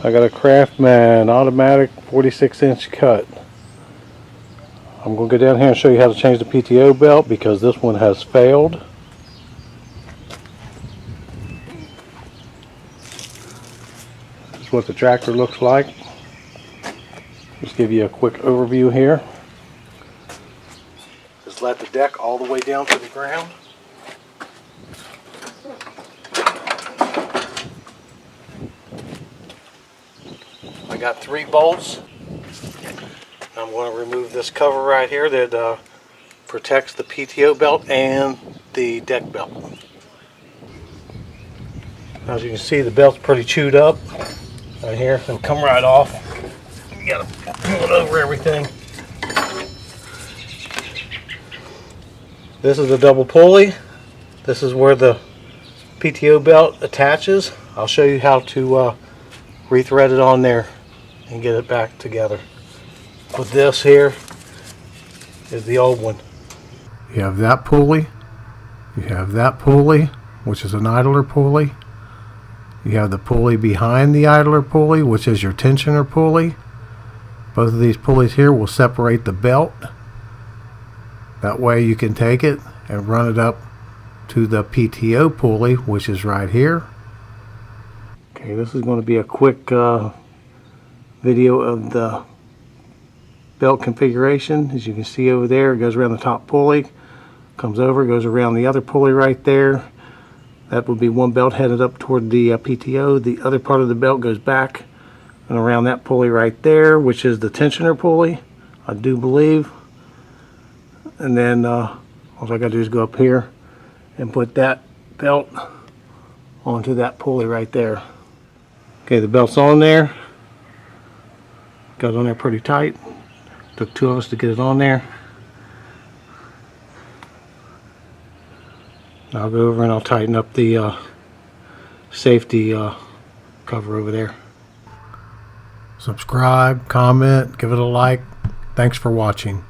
I got a Craftsman automatic 46-inch cut. I'm going to go down here and show you how to change the PTO belt because this one has failed. This is what the tractor looks like. Just give you a quick overview here. Just let the deck all the way down to the ground. I got 3 bolts. I'm going to remove this cover right here that protects the PTO belt and the deck belt. As you can see, the belt's pretty chewed up right here. It'll come right off. You gotta pull it over everything. This is a double pulley. This is where the PTO belt attaches. I'll show you how to rethread it on there and get it back together. But this here is the old one. You have that pulley. You have that pulley, which is an idler pulley. You have the pulley behind the idler pulley, which is your tensioner pulley. Both of these pulleys here will separate the belt. That way you can take it and run it up to the PTO pulley, which is right here. Okay, this is going to be a quick video of the belt configuration. As you can see over there, it goes around the top pulley, comes over, goes around the other pulley right there. That would be one belt headed up toward the PTO. The other part of the belt goes back and around that pulley right there, which is the tensioner pulley, I do believe. And then all I got to do is go up here and put that belt onto that pulley right there. Okay, the belt's on there. Got on there pretty tight. Took 2 of us to get it on there. I'll go over and I'll tighten up the safety cover over there. Subscribe, comment, give it a like. Thanks for watching.